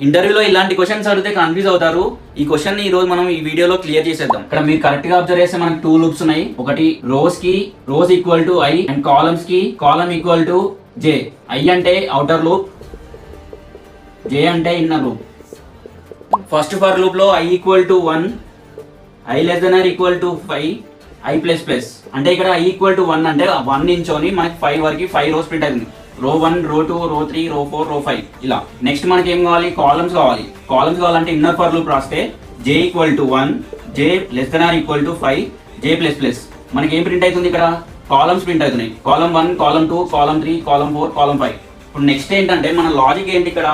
ఇంటర్వ్యూలో ఇలాంటి క్వశ్చన్స్ అడిగితే కన్ఫ్యూజ్ అవుతారు. ఈ క్వశ్చన్ ని ఈ రోజు మనం ఈ వీడియోలో క్లియర్ చేసేద్దాం. ఇక్కడ మీరు కరెక్ట్ గా అబ్జర్వ్ చేస్తే మనకి 2 లూప్స్ ఉన్నాయి. ఒకటి rows equal to I and columns కి column equal to J. I అంటే అవుటర్ లూప్, జే అంటే inner loop. First for loop లో I equal to 1, I less than or equal to 5, I plus plus అంటే ఇక్కడ I equal to 1 అంటే 1 నుంచోని మనకి 5 వరకు 5 rose print అవుతుంది. రో 1, రో 2, రో 3, రో 4, రో 5 ఇలా. నెక్స్ట్ మనకి ఏం కావాలి? కాలమ్స్ కావాలి. కాలమ్స్ కావాలంటే ఇన్నర్ ఫర్ లూప్ రాస్తే J equal to 1, J less than or equal to 5, J plus plus మనకి ఏం ప్రింట్ అవుతుంది? ఇక్కడ కాలమ్స్ ప్రింట్ అవుతున్నాయి. Column 1, column 2, column 3, column 4, column 5. ఇప్పుడు నెక్స్ట్ ఏంటంటే మన లాజిక్ ఏంటి? ఇక్కడ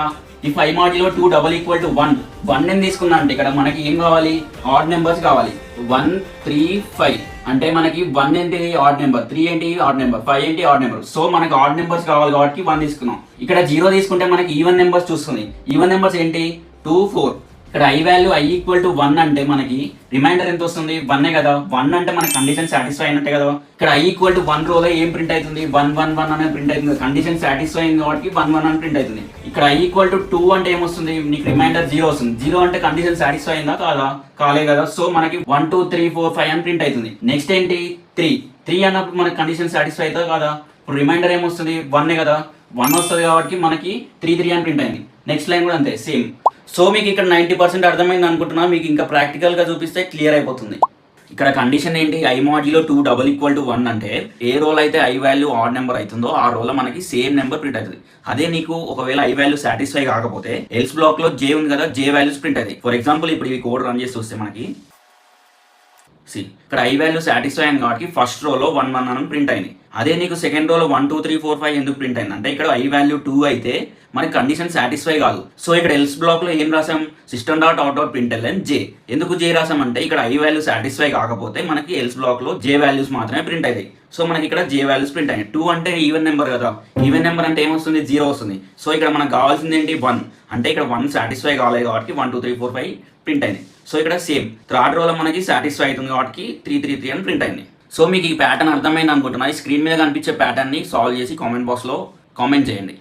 ఈ 5 మాడ్యులో 2 డబల్ ఈక్వల్ టు 1 నేను తీసుకున్నా అంటే ఇక్కడ మనకి ఏం కావాలి? ఆడ్ నెంబర్స్ కావాలి. 1, 3, 5 అంటే మనకి 1 ఏంటి? ఆడ్ నెంబర్, 3 ఏంటి? ఆడ్ నెంబర్, 5 ఏంటి? Odd number. సో మనకి ఆడ్ నెంబర్స్ కావాలి కాబట్టి 1 తీసుకున్నాం. ఇక్కడ 0 తీసుకుంటే మనకి ఈవెన్ నెంబర్స్ చూస్తుంది. ఈవెన్ నెంబర్స్ ఏంటి? 2, 4. ఇక్కడ I value I equal to 1 అంటే మనకి రిమైండర్ ఎంత వస్తుంది? 1 కదా. 1 అంటే మన కండిషన్ సాటిస్ఫై అయినట్టే కదా. ఇక్కడ ఐ ఈక్వల్ టు 1 రోలో ఏం ప్రింట్ అవుతుంది? 1, 1, 1 అనేది ప్రింట్ అవుతుంది. కండిషన్ సాటిస్ఫై అయింది కాబట్టి 1, 1 అని ప్రింట్ అవుతుంది. ఇక్కడ ఐ ఈక్వల్ టు 2 అంటే ఏమొస్తుంది? నీకు రిమైండర్ 0 వస్తుంది. 0 అంటే కండిషన్ సాటిస్ఫై అయిందా కాదా? కాలే కదా. సో మనకి 1, 2, 3, 4, 5 అని ప్రింట్ అవుతుంది. నెక్స్ట్ ఏంటి? 3 అన్నప్పుడు మనకి కండిషన్ సాటిస్ఫై అవుతుంది కదా. ఇప్పుడు రిమైండర్ ఏమొస్తుంది? 1 కదా. 1 వస్తుంది కాబట్టి మనకి 3, 3 అని ప్రింట్ అయింది. నెక్స్ట్ లైన్ కూడా అంతే సేమ్. సో మీకు ఇక్కడ 90% అర్థమైంది అనుకుంటున్నా. మీకు ఇంకా ప్రాక్టికల్గా చూపిస్తే క్లియర్ అయిపోతుంది. ఇక్కడ కండిషన్ ఏంటి? I modulo 2 double equal to 1 అంటే ఏ రోల్ అయితే ఐ వాల్యూ ఆడ్ నెంబర్ అవుతుందో ఆ రోలో మనకి సేమ్ నెంబర్ ప్రింట్ అవుతుంది. అదే నీకు ఒకవేళ ఐ వాల్యూ సాటిస్ఫై కాకపోతే ఎల్స్ బ్లాక్ లో జే ఉంది కదా, జే వాల్యూస్ ప్రింట్ అవుతాయి. ఫర్ ఎగ్జాంపుల్ ఇప్పుడు ఈ కోడ్ రన్ చేసి చూస్తే మనకి ఇక్కడ ఐ వాల్యూ సాటిస్ఫై అయింది కాబట్టి ఫస్ట్ రోలో 1, 1 అని ప్రింట్ అయింది. అదే నీకు సెకండ్ రోలో 1, 2, 3, 4, 5 ఎందుకు ప్రింట్ అయింది అంటే ఇక్కడ ఐ వాల్యూ 2 అయితే మనకి కండిషన్ సాటిస్ఫై కాదు. సో ఇక్కడ ఎల్స్ బ్లాక్ లో ఏం రాసాం? System dot out out print LN J. ఎందుకు జే రాసాం అంటే ఇక్కడ ఐ వాల్యూ సాటిస్ఫై కాకపోతే మనకి ఎల్స్ బ్లాక్ లో జే వాల్యూస్ మాత్రమే ప్రింట్ అవుతాయి. సో మనకి ఇక్కడ జే వాల్యూస్ ప్రింట్ అయ్యాయి. 2 అంటే ఈవెన్ నెంబర్ కదా. ఈవెన్ నెంబర్ అంటే ఏమొస్తుంది? 0 వస్తుంది. సో ఇక్కడ మనకు కావాల్సింది ఏంటి? 1 అంటే ఇక్కడ 1 సాటిస్ఫై కాలేదు కాబట్టి 1, 2, 3, 4, 5 ప్రింట్ అయింది. సో ఇక్కడ సేమ్ థర్డ్ రోలో మనకి సాటిస్ఫై అవుతుంది కాబట్టి 3, 3, 3 అని ప్రింట్ అయింది. సో మీకు ఈ ప్యాటర్న్ అర్థమైంది అనుకుంటున్నా. ఈ స్క్రీన్ మీద కనిపించే ప్యాటర్న్ ని సాల్వ్ చేసి కామెంట్ బాక్స్ లో కామెంట్ చేయండి.